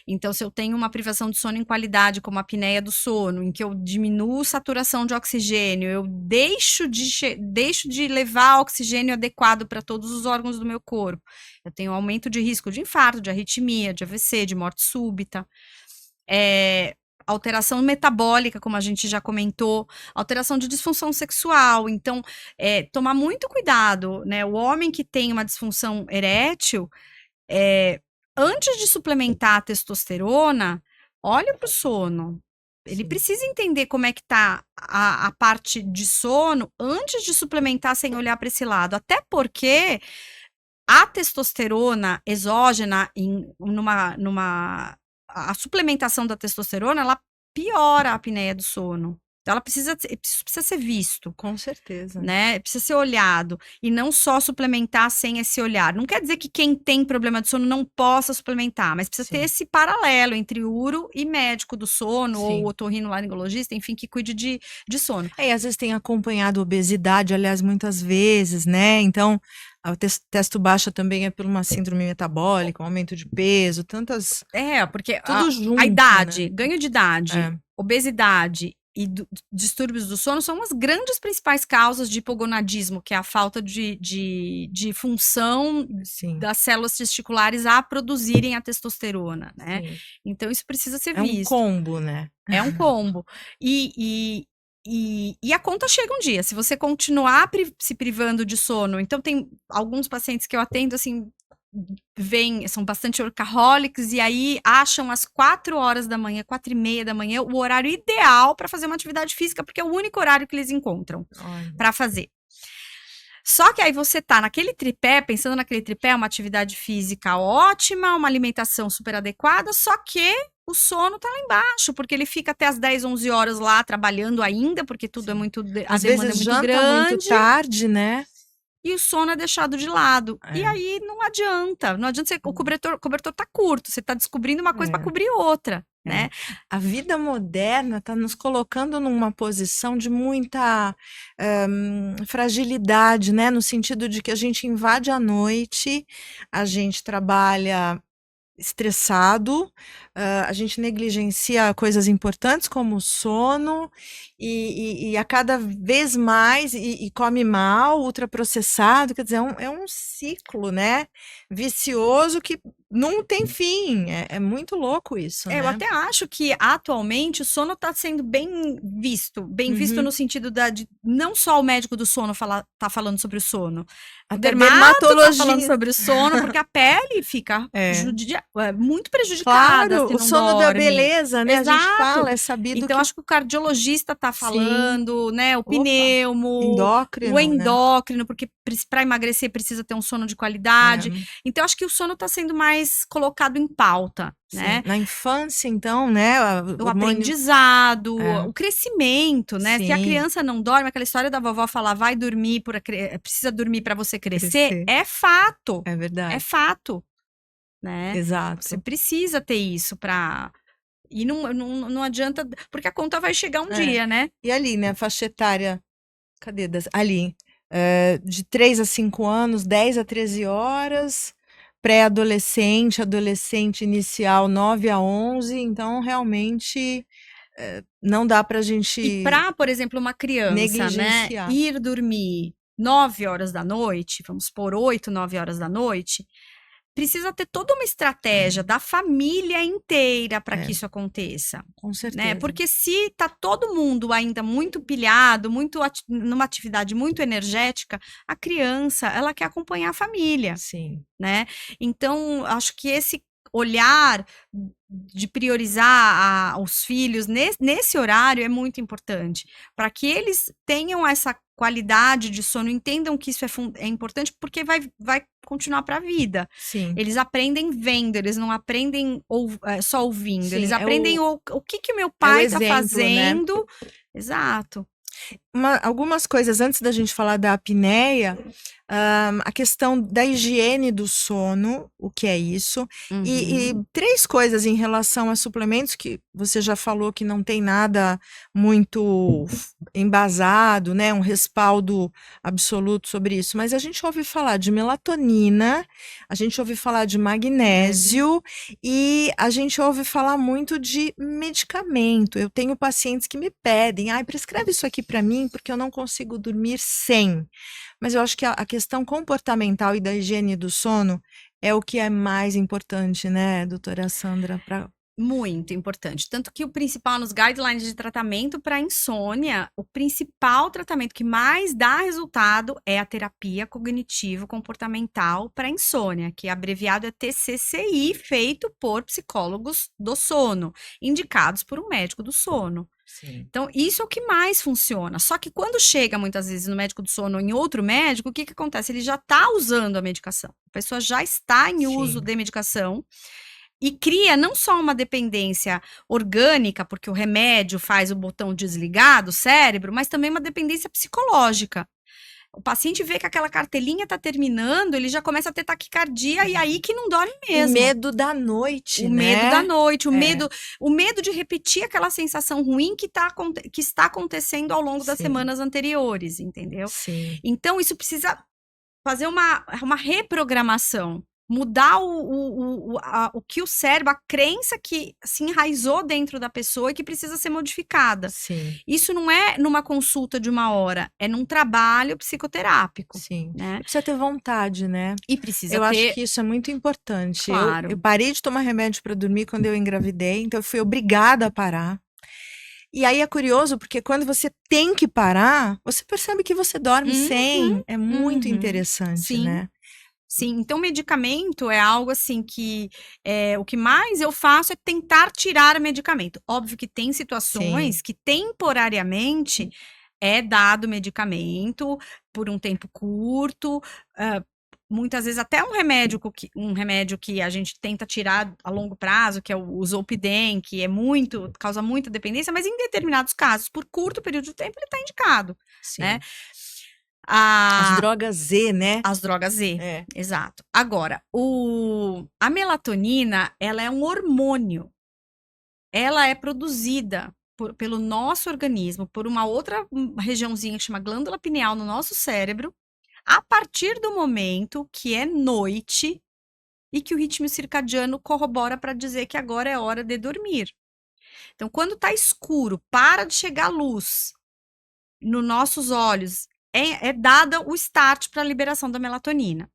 Então, se eu tenho uma privação de sono em qualidade, como a apneia do sono, em que eu diminuo a saturação de oxigênio, eu deixo de levar oxigênio adequado para todos os órgãos do meu corpo. Eu tenho aumento de risco de infarto, de arritmia, de AVC, de morte súbita. Alteração metabólica, como a gente já comentou, alteração de disfunção sexual. Então, tomar muito cuidado, né? O homem que tem uma disfunção erétil, antes de suplementar a testosterona, olha para o sono. Ele precisa entender como é que tá a parte de sono antes de suplementar sem olhar para esse lado. Até porque a testosterona exógena, a suplementação da testosterona, ela piora a apneia do sono. Então, ela precisa ser visto. Com certeza. Né? Precisa ser olhado. E não só suplementar sem esse olhar. Não quer dizer que quem tem problema de sono não possa suplementar, mas precisa ter esse paralelo entre uro e médico do sono, ou otorrinolaringologista, enfim, que cuide de sono. E às vezes tem acompanhado obesidade, aliás, muitas vezes, né? Então, o testo baixa também é por uma síndrome metabólica, um aumento de peso, tantas... porque tudo junto, a idade, né? ganho de idade, obesidade e distúrbios do sono são as grandes principais causas de hipogonadismo, que é a falta de função das células testiculares a produzirem a testosterona, né? Sim. Então, isso precisa ser visto. É um combo, né? É um combo. E a conta chega um dia. Se você continuar se privando de sono, então tem alguns pacientes que eu atendo, assim, são bastante workaholics e aí acham às 4 horas da manhã, 4:30 da manhã, o horário ideal para fazer uma atividade física, porque é o único horário que eles encontram para fazer. Só que aí você tá naquele tripé, pensando naquele tripé, uma atividade física ótima, uma alimentação super adequada, só que o sono tá lá embaixo, porque ele fica até as 10, 11 horas lá trabalhando ainda, porque tudo é muito, às vezes janta grande. Muito tarde, né? E o sono é deixado de lado. E aí não adianta. Não adianta o cobertor tá curto. Você tá descobrindo uma coisa para cobrir outra. né? A vida moderna está nos colocando numa posição de muita fragilidade, né? No sentido de que a gente invade a noite, a gente trabalha estressado, a gente negligencia coisas importantes como o sono e a cada vez mais e come mal, ultraprocessado, quer dizer, é um ciclo, né? Vicioso que não tem fim. É muito louco isso, Eu né? até acho que atualmente o sono está sendo bem visto no sentido de não só o médico do sono tá falando sobre o sono, o Até dermato tá falando dermatologia. sobre o sono, porque a pele fica muito prejudicada Claro, se o não sono da dorme. beleza, né? A gente Exato. fala, é sabido Então, que acho que o cardiologista tá sim. falando, né? O Opa, pneumo, endócrino, o né? endócrino, porque para emagrecer precisa ter um sono de qualidade. É, Então, acho que o sono tá sendo mais colocado em pauta, sim. né? Na infância, então, né? O aprendizado, É. o crescimento, né? Se a Sim. criança não dorme, aquela história da vovó falar, vai dormir, precisa dormir para você crescer, Crescer. é fato. É verdade. É fato, né? Exato. Você precisa ter isso para e não adianta, porque a conta vai chegar um dia, né? E ali, né? Faixa etária, cadê? Ali, de 3 a 5 anos, 10 a 13 horas, pré-adolescente, adolescente inicial, 9 a 11. Então, realmente, não dá pra E gente para, por exemplo, uma criança, né, negligenciar. ir dormir 9 horas da noite, vamos por 8, 9 horas da noite, precisa ter toda uma estratégia da família inteira para que isso aconteça. Com certeza. Né? Porque se tá todo mundo ainda muito pilhado, numa atividade muito energética, a criança, ela quer acompanhar a família, Sim. né? Então, acho que esse olhar de priorizar os filhos nesse horário é muito importante, para que eles tenham essa qualidade de sono, entendam que isso é importante, porque vai continuar para a vida. Sim. Eles aprendem vendo, eles não aprendem só ouvindo, Sim, eles aprendem o que o meu o pai está exemplo, né? fazendo. Exato. Algumas coisas antes da gente falar da apneia, a questão da higiene do sono, o que é isso, e 3 coisas em relação a suplementos que você já falou que não tem nada muito embasado, né, um respaldo absoluto sobre isso, mas a gente ouve falar de melatonina, a gente ouve falar de magnésio e a gente ouve falar muito de medicamento. Eu tenho pacientes que me pedem, prescreve isso aqui para mim porque eu não consigo dormir sem. Mas eu acho que a questão comportamental e da higiene do sono é o que é mais importante, né, doutora Sandra? Muito importante. Tanto que o principal nos guidelines de tratamento para insônia, o principal tratamento que mais dá resultado é a terapia cognitivo-comportamental para insônia, que abreviado é TCCI, feito por psicólogos do sono, indicados por um médico do sono. Sim. Então, isso é o que mais funciona. Só que quando chega, muitas vezes, no médico do sono ou em outro médico, o que acontece? Ele já está usando a medicação. A pessoa já está em uso de medicação e cria não só uma dependência orgânica, porque o remédio faz o botão desligar do cérebro, mas também uma dependência psicológica. O paciente vê que aquela cartelinha está terminando, ele já começa a ter taquicardia e aí que não dorme mesmo. O medo da noite, o né? medo da noite, o medo de repetir aquela sensação ruim que está acontecendo ao longo das semanas anteriores, entendeu? Sim. Então, isso precisa fazer uma reprogramação, mudar o que o cérebro, a crença que se enraizou dentro da pessoa e que precisa ser modificada. Sim. Isso não é numa consulta de 1 hora, é num trabalho psicoterápico. Sim. Né? Precisa ter vontade, né? E precisa eu acho que isso é muito importante. Claro. Eu parei de tomar remédio para dormir quando eu engravidei, então eu fui obrigada a parar. E aí é curioso, porque quando você tem que parar, você percebe que você dorme sem. É muito interessante, né? Sim, então medicamento é algo assim que o que mais eu faço é tentar tirar o medicamento. Óbvio que tem situações que temporariamente é dado medicamento por um tempo curto, muitas vezes até um remédio que a gente tenta tirar a longo prazo, que é o Zolpidem, que causa muita dependência, mas em determinados casos, por curto período de tempo, ele está indicado, né? As drogas Z, né? As drogas Z, exato. Agora, a melatonina, ela é um hormônio. ela é produzida pelo nosso organismo, por uma outra regiãozinha que chama glândula pineal no nosso cérebro, a partir do momento que é noite e que o ritmo circadiano corrobora para dizer que agora é hora de dormir. Então, quando tá escuro, para de chegar luz nos nossos olhos, é dada o start para a liberação da melatonina.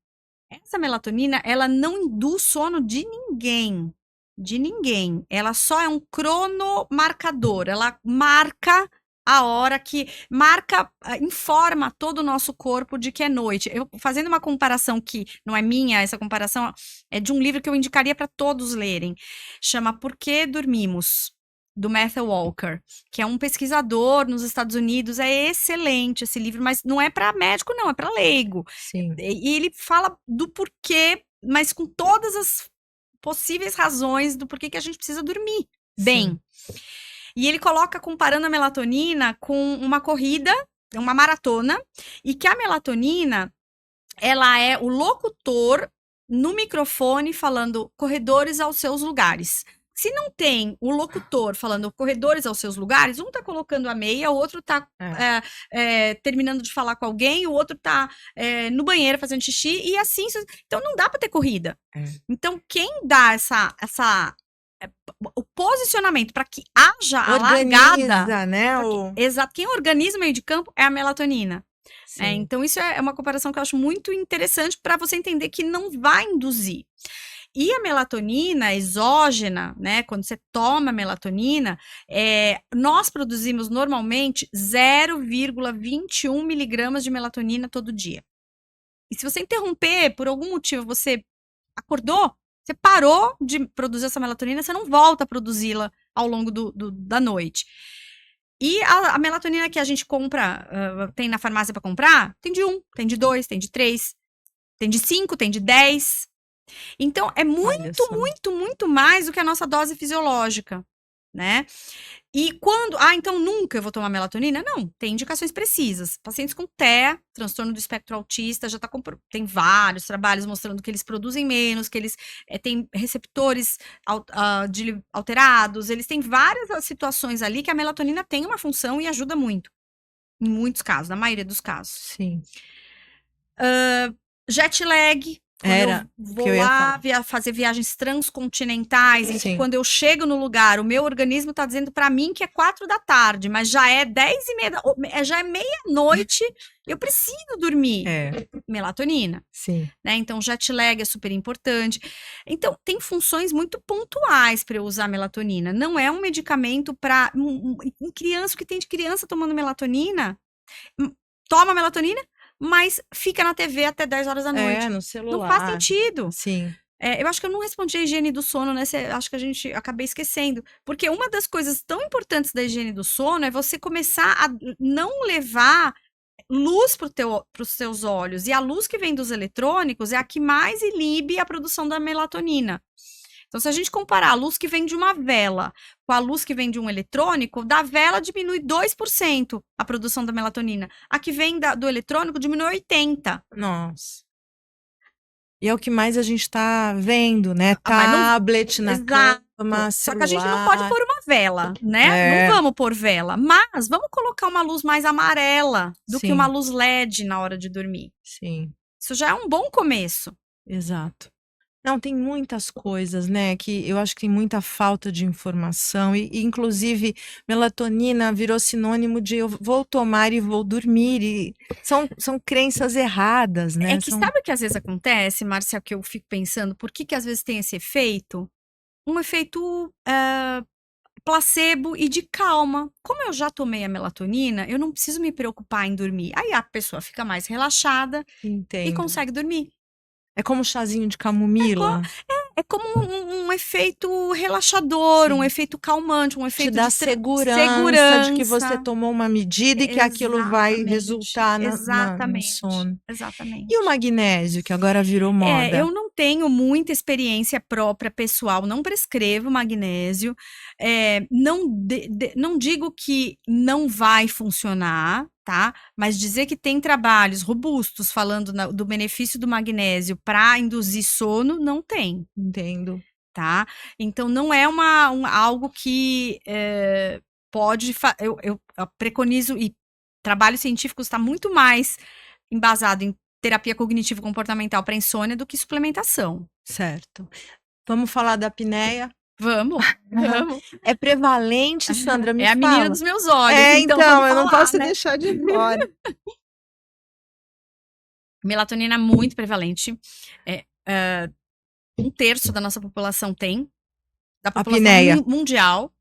Essa melatonina, ela não induz sono de ninguém. De ninguém. Ela só é um cronomarcador. Ela marca a hora que informa todo o nosso corpo de que é noite. Eu fazendo uma comparação que não é minha, essa comparação é de um livro que eu indicaria para todos lerem. Chama Por que Dormimos? Do Matthew Walker, que é um pesquisador nos Estados Unidos. É excelente esse livro, mas não é para médico, não, é para leigo. Sim. E ele fala do porquê, mas com todas as possíveis razões do porquê que a gente precisa dormir bem. Sim. E ele coloca comparando a melatonina com uma corrida, uma maratona, e que a melatonina, ela é o locutor no microfone falando corredores aos seus lugares. Se não tem o locutor falando corredores aos seus lugares, um tá colocando a meia, o outro tá terminando de falar com alguém, o outro tá no banheiro fazendo xixi, e assim, então não dá para ter corrida. Então, quem dá o posicionamento para que haja a largada, né? Exato, quem organiza o meio de campo é a melatonina. Então, isso é uma comparação que eu acho muito interessante para você entender que não vai induzir. E a melatonina exógena, né? Quando você toma melatonina, nós produzimos normalmente 0,21 miligramas de melatonina todo dia. E se você interromper, por algum motivo, você acordou, você parou de produzir essa melatonina, você não volta a produzi-la ao longo da noite. E a melatonina que a gente compra, tem na farmácia para comprar, tem de 1, tem de 2, tem de 3, tem de 5, tem de 10. Então, é muito, muito, muito mais do que a nossa dose fisiológica, né? E quando... então nunca eu vou tomar melatonina? Não, tem indicações precisas. Pacientes com TEA, transtorno do espectro autista, já tem vários trabalhos mostrando que eles produzem menos, que eles têm receptores alterados, eles têm várias situações ali que a melatonina tem uma função e ajuda muito. Em muitos casos, na maioria dos casos. Sim. Jet lag... Quando eu vou lá fazer viagens transcontinentais, em que quando eu chego no lugar, o meu organismo tá dizendo para mim que é 4 da tarde, mas já é 10:30, já é meia-noite, eu preciso dormir. Melatonina. Sim. Né? Então, jet lag é super importante. Então, tem funções muito pontuais para eu usar melatonina. Não é um medicamento para em criança, o que tem de criança tomando melatonina, toma melatonina, mas fica na TV até 10 horas da noite. No celular. Não faz sentido. Sim. Eu acho que eu não respondi a higiene do sono, né? Acho que acabei esquecendo. Porque uma das coisas tão importantes da higiene do sono é você começar a não levar luz para os seus olhos. E a luz que vem dos eletrônicos é a que mais inibe a produção da melatonina. Então, se a gente comparar a luz que vem de uma vela com a luz que vem de um eletrônico, da vela diminui 2% a produção da melatonina. A que vem do eletrônico diminui 80%. Nossa. E é o que mais a gente tá vendo, né? Tablet na cama, celular. Só que a gente não pode pôr uma vela, né? Não vamos pôr vela. Mas vamos colocar uma luz mais amarela do que uma luz LED na hora de dormir. Sim. Isso já é um bom começo. Exato. Não, tem muitas coisas, né, que eu acho que tem muita falta de informação e inclusive, melatonina virou sinônimo de eu vou tomar e vou dormir e são crenças erradas, né? Sabe o que às vezes acontece, Márcia, que eu fico pensando, por que às vezes tem esse efeito? Um efeito placebo e de calma. Como eu já tomei a melatonina, eu não preciso me preocupar em dormir. Aí a pessoa fica mais relaxada e consegue dormir. É como chazinho de camomila? É como um efeito relaxador, um efeito calmante, um efeito te dá de segurança de que você tomou uma medida e que aquilo vai resultar no sono. Exatamente. E o magnésio, que agora virou moda? Eu não tenho muita experiência própria, pessoal, não prescrevo magnésio. Não digo que não vai funcionar, tá? Mas dizer que tem trabalhos robustos falando do benefício do magnésio para induzir sono, não tem. Entendo. tá? Então, não é algo que pode... Eu preconizo, e trabalhos científicos está muito mais embasado em terapia cognitivo-comportamental para insônia do que suplementação. Certo. Vamos falar da apneia? Vamos, vamos. É prevalente, Sandra? Me É a fala. menina dos meus olhos, então eu vamos não falar, posso né? deixar de fora. Melatonina é muito prevalente. 1/3 da nossa população tem. Da população Apneia. mundial.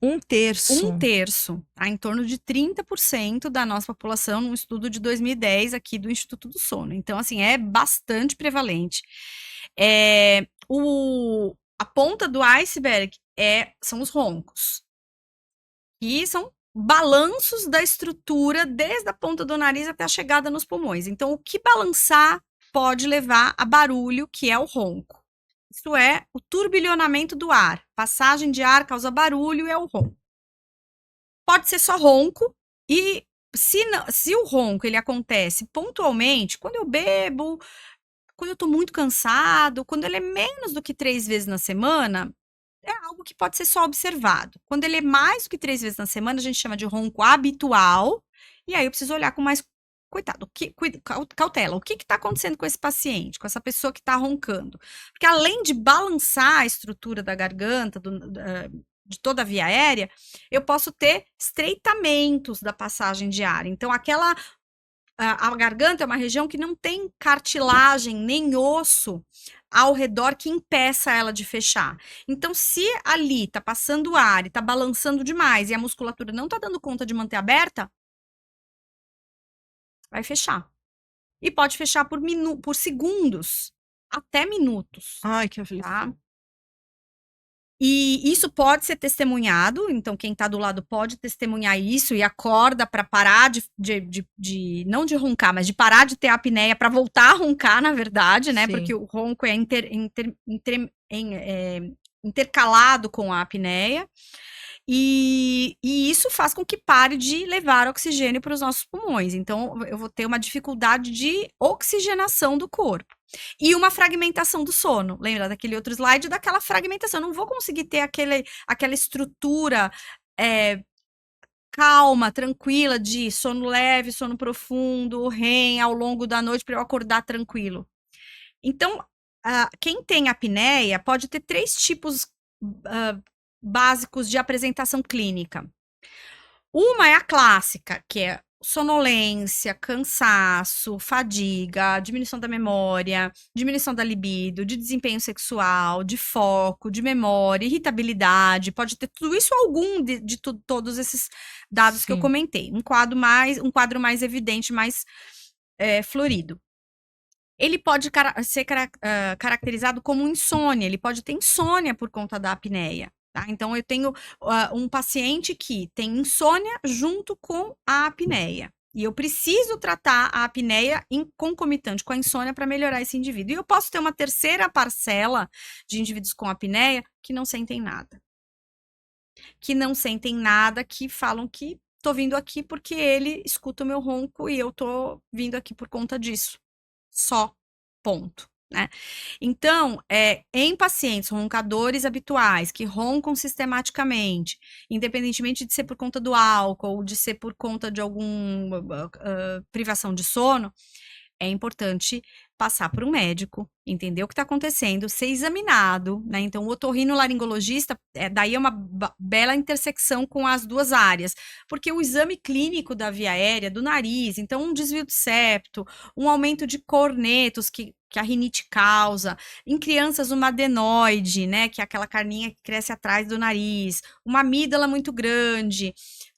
1/3. 1/3. Tá? Em torno de 30% da nossa população, num estudo de 2010 aqui do Instituto do Sono. Então, assim, é bastante prevalente. A ponta do iceberg são os roncos. E são balanços da estrutura desde a ponta do nariz até a chegada nos pulmões. Então, o que balançar pode levar a barulho, que é o ronco. Isso é o turbilhonamento do ar. Passagem de ar causa barulho, é o ronco. Pode ser só ronco, e se o ronco ele acontece pontualmente, quando eu bebo, quando eu tô muito cansado, quando ele é menos do que 3 vezes na semana, é algo que pode ser só observado. Quando ele é mais do que 3 vezes na semana, a gente chama de ronco habitual, e aí eu preciso olhar com mais cautela. O que está acontecendo com esse paciente, com essa pessoa que está roncando? Porque além de balançar a estrutura da garganta, de toda a via aérea, eu posso ter estreitamentos da passagem de ar. Então, a garganta é uma região que não tem cartilagem nem osso ao redor que impeça ela de fechar. Então, se ali tá passando ar e tá balançando demais e a musculatura não tá dando conta de manter aberta, vai fechar. E pode fechar por segundos, até minutos. Ai, que aflição. Tá? E isso pode ser testemunhado, então quem tá do lado pode testemunhar isso e acorda para parar não de roncar, mas de parar de ter apneia para voltar a roncar, na verdade, né? Sim. Porque o ronco é intercalado com a apneia. E isso faz com que pare de levar oxigênio para os nossos pulmões. Então, eu vou ter uma dificuldade de oxigenação do corpo. E uma fragmentação do sono. Lembra daquele outro slide? Daquela fragmentação. Eu não vou conseguir ter aquela estrutura calma, tranquila, de sono leve, sono profundo, REM ao longo da noite para eu acordar tranquilo. Então, quem tem apneia pode ter 3 tipos básicos de apresentação clínica. Uma é a clássica, que é sonolência, cansaço, fadiga, diminuição da memória, diminuição da libido, de desempenho sexual, de foco, de memória, irritabilidade, pode ter tudo isso, algum de todos esses dados que eu comentei. Um quadro mais evidente, mais florido. Ele pode ser caracterizado como insônia, ele pode ter insônia por conta da apneia. Tá? Então, eu tenho um paciente que tem insônia junto com a apneia. E eu preciso tratar a apneia concomitante com a insônia para melhorar esse indivíduo. E eu posso ter uma terceira parcela de indivíduos com apneia que não sentem nada. Que não sentem nada, que falam que tô vindo aqui porque ele escuta o meu ronco e eu tô vindo aqui por conta disso. Só. Ponto. Né? Então, em pacientes roncadores habituais, que roncam sistematicamente, independentemente de ser por conta do álcool ou de ser por conta de alguma privação de sono, é importante passar por um médico, entender o que está acontecendo, ser examinado, né? Então, o otorrinolaringologista, daí é uma bela intersecção com as duas áreas, porque o exame clínico da via aérea, do nariz, então um desvio de septo, um aumento de cornetos que a rinite causa, em crianças uma adenoide, né, que é aquela carninha que cresce atrás do nariz, uma amígdala muito grande,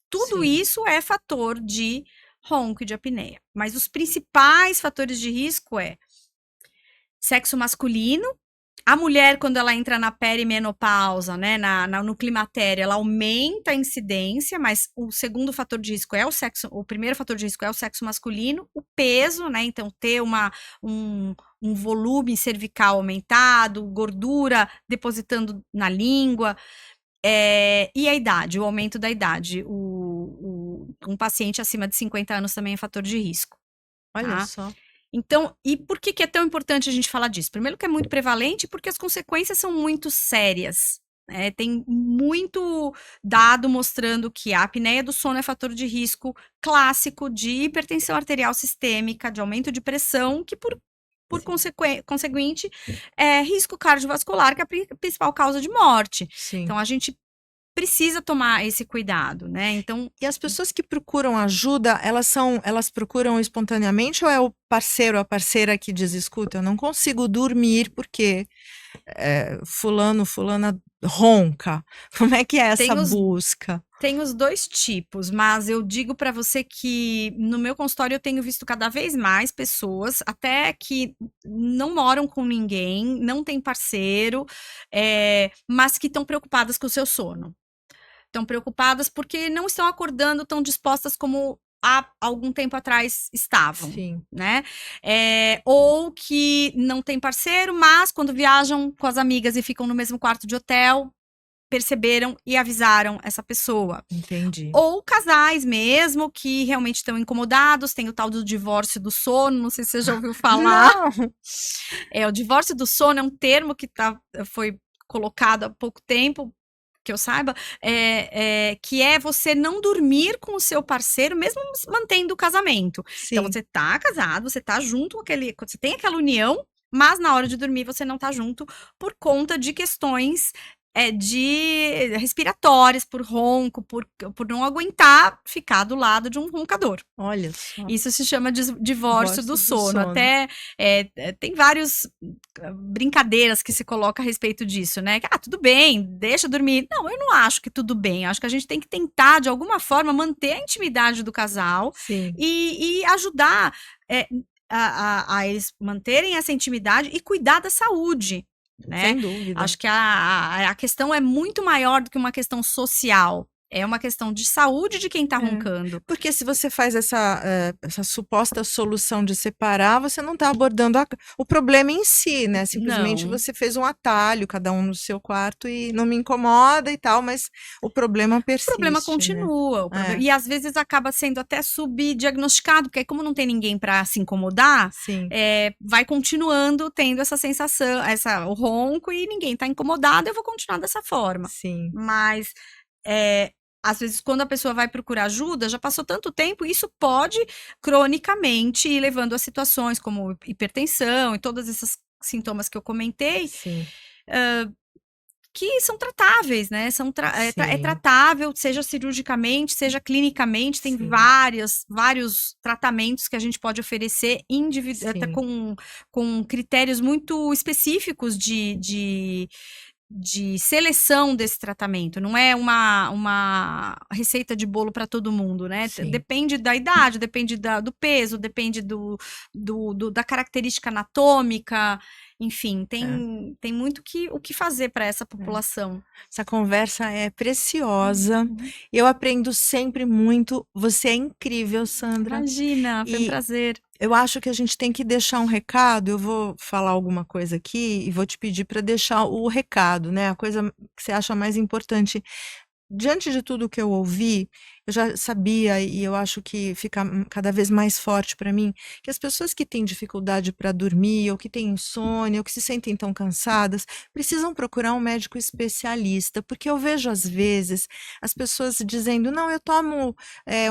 tudo isso é fator de ronco e de apneia. Mas os principais fatores de risco sexo masculino. A mulher, quando ela entra na perimenopausa, né, no climatério, ela aumenta a incidência, mas o segundo fator de risco é o sexo, o primeiro fator de risco é o sexo masculino, o peso, né, então ter um volume cervical aumentado, gordura depositando na língua, e a idade, o aumento da idade. Um paciente acima de 50 anos também é fator de risco. Olha tá? só. Então, e por que que é tão importante a gente falar disso? Primeiro que é muito prevalente, porque as consequências são muito sérias. Tem muito dado mostrando que a apneia do sono é fator de risco clássico de hipertensão arterial sistêmica, de aumento de pressão, que por conseguinte, é risco cardiovascular, que é a principal causa de morte. Sim. Então, a gente precisa tomar esse cuidado, né? Então, E as pessoas que procuram ajuda, elas procuram espontaneamente ou é o parceiro, a parceira que diz, escuta, eu não consigo dormir porque fulana ronca. Como é que é essa busca? Tem os dois tipos, mas eu digo para você que no meu consultório eu tenho visto cada vez mais pessoas, até que não moram com ninguém, não tem parceiro, mas que estão preocupadas com o seu sono. Estão preocupadas porque não estão acordando tão dispostas como há algum tempo atrás estavam, Sim. né? Ou que não tem parceiro, mas quando viajam com as amigas e ficam no mesmo quarto de hotel, perceberam e avisaram essa pessoa. Entendi. Ou casais mesmo que realmente estão incomodados, tem o tal do divórcio do sono, não sei se você já ouviu falar. Não. O divórcio do sono é um termo que foi colocado há pouco tempo, que eu saiba, que é você não dormir com o seu parceiro, mesmo mantendo o casamento. Sim. Então, você tá casado, você tá junto com você tem aquela união, mas na hora de dormir você não tá junto por conta de questões de respiratórias, por ronco, por não aguentar ficar do lado de um roncador. Olha só. Isso se chama divórcio do sono. Até tem várias brincadeiras que se coloca a respeito disso, né? Tudo bem, deixa dormir. Não, eu não acho que tudo bem. Eu acho que a gente tem que tentar, de alguma forma, manter a intimidade do casal. Sim. E ajudar a eles manterem essa intimidade e cuidar da saúde. Né? Sem dúvida. Acho que a questão é muito maior do que uma questão social. É uma questão de saúde de quem tá roncando. Porque se você faz essa suposta solução de separar, você não tá abordando o problema em si, né? Simplesmente você fez um atalho, cada um no seu quarto, e não me incomoda e tal, mas o problema persiste. O problema continua. Né? E às vezes acaba sendo até subdiagnosticado, porque como não tem ninguém para se incomodar, vai continuando tendo essa sensação, o ronco, e ninguém tá incomodado, eu vou continuar dessa forma. Sim. Mas às vezes, quando a pessoa vai procurar ajuda, já passou tanto tempo, isso pode, cronicamente, ir levando a situações como hipertensão e todos esses sintomas que eu comentei, que são tratáveis, né? É tratável, seja cirurgicamente, seja clinicamente, tem vários tratamentos que a gente pode oferecer até com critérios muito específicos de seleção desse tratamento, não é uma receita de bolo para todo mundo, né? Depende da idade, depende do peso, depende da característica anatômica, enfim, tem muito o que fazer para essa população. Essa conversa é preciosa, eu aprendo sempre muito, você é incrível, Sandra. Imagina, foi um prazer. Eu acho que a gente tem que deixar um recado, eu vou falar alguma coisa aqui e vou te pedir para deixar o recado, né? A coisa que você acha mais importante. Diante de tudo que eu ouvi, eu já sabia, e eu acho que fica cada vez mais forte para mim, que as pessoas que têm dificuldade para dormir, ou que têm insônia, ou que se sentem tão cansadas, precisam procurar um médico especialista, porque eu vejo às vezes as pessoas dizendo, não, eu tomo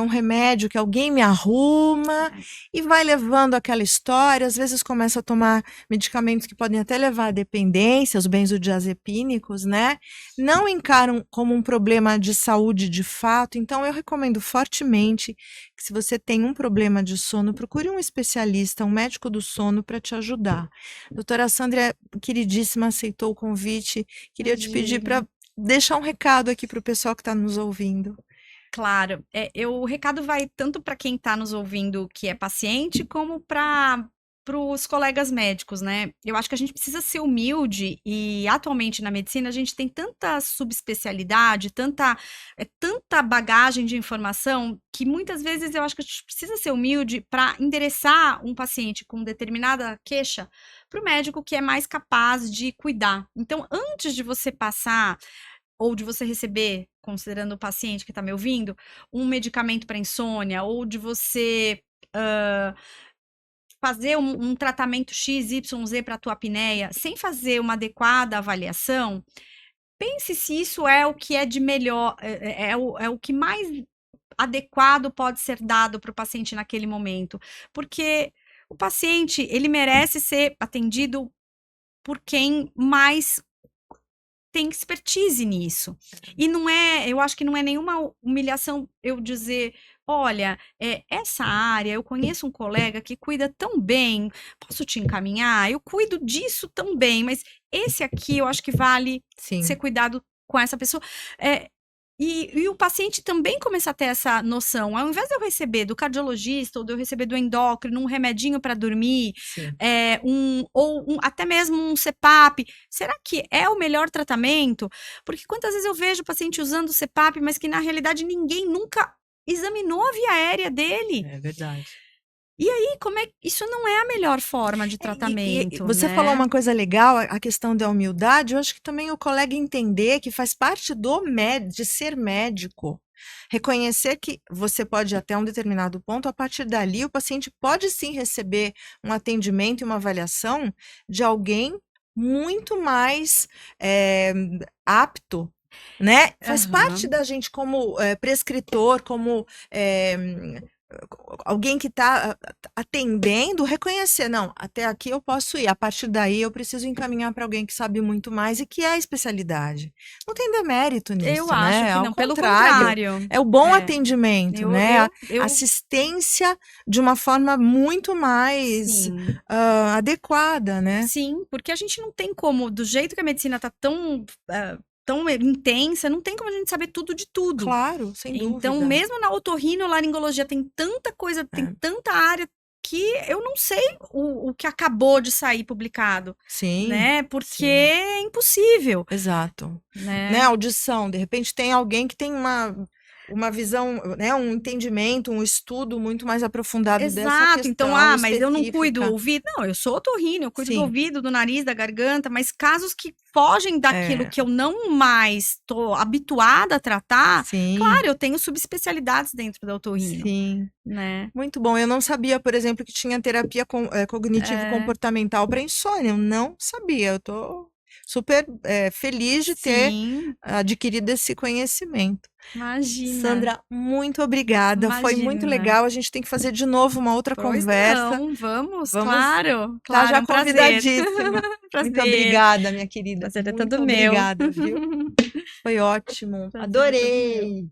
um remédio que alguém me arruma, e vai levando aquela história, às vezes começa a tomar medicamentos que podem até levar à dependência, os benzodiazepínicos, né? Não encaram como um problema de saúde de fato, então eu recomendo fortemente que, se você tem um problema de sono, procure um especialista, um médico do sono, para te ajudar. Doutora Sandra, queridíssima, aceitou o convite. Queria te pedir para deixar um recado aqui para o pessoal que está nos ouvindo. Claro, o recado vai tanto para quem está nos ouvindo que é paciente, como para os colegas médicos, né? Eu acho que a gente precisa ser humilde, e atualmente na medicina a gente tem tanta subespecialidade, tanta bagagem de informação, que muitas vezes eu acho que a gente precisa ser humilde para endereçar um paciente com determinada queixa para o médico que é mais capaz de cuidar. Então, antes de você passar ou de você receber, considerando o paciente que está me ouvindo, um medicamento para insônia, ou de você fazer um tratamento XYZ para a tua apneia, sem fazer uma adequada avaliação, pense se isso é o que é de melhor, é o que mais adequado pode ser dado para o paciente naquele momento. Porque o paciente, ele merece ser atendido por quem mais tem expertise nisso. E não é, eu acho que não é nenhuma humilhação eu dizer, olha, essa área, eu conheço um colega que cuida tão bem, posso te encaminhar? Eu cuido disso tão bem, mas esse aqui eu acho que vale Sim. ser cuidado com essa pessoa. E o paciente também começa a ter essa noção. Ao invés de eu receber do cardiologista ou de eu receber do endócrino um remedinho para dormir, até mesmo um CPAP, será que é o melhor tratamento? Porque quantas vezes eu vejo o paciente usando o CPAP, mas que na realidade ninguém nunca examinou a via aérea dele. É verdade. E aí, isso não é a melhor forma de tratamento, você né? falou uma coisa legal, a questão da humildade. Eu acho que também o colega entender que faz parte de ser médico. Reconhecer que você pode ir até um determinado ponto, a partir dali o paciente pode sim receber um atendimento e uma avaliação de alguém muito mais apto, né? Faz parte da gente como prescritor, como alguém que está atendendo, reconhecer, não, até aqui eu posso ir, a partir daí eu preciso encaminhar para alguém que sabe muito mais e que é a especialidade. Não tem demérito nisso, Eu né? acho que Ao não, pelo contrário, contrário. é o bom atendimento, né? Eu Assistência de uma forma muito mais adequada, né? Sim, porque a gente não tem como, do jeito que a medicina está tão intensa, não tem como a gente saber tudo de tudo. Claro, sem dúvida. Então, mesmo na otorrinolaringologia tem tanta coisa, tem tanta área que eu não sei o que acabou de sair publicado. Sim. Né? Porque é impossível. Exato. Né? Audição, de repente tem alguém que tem uma visão, né, um entendimento, um estudo muito mais aprofundado dessa questão. Então, mas eu não cuido do ouvido. Não, eu sou otorrino, eu cuido do ouvido, do nariz, da garganta, mas casos que fogem daquilo que eu não mais estou habituada a tratar, claro, eu tenho subespecialidades dentro da otorrino. Sim. Né? Muito bom. Eu não sabia, por exemplo, que tinha terapia cognitivo-comportamental para insônia. Eu não sabia. Eu tô super feliz de ter adquirido esse conhecimento. Imagina. Sandra, muito obrigada. Foi muito legal. A gente tem que fazer de novo uma outra conversa. Não, vamos, claro. Tá já convidadíssima. Muito obrigada, minha querida. Prazer é muito todo meu. Obrigada, viu? Foi ótimo. Adorei.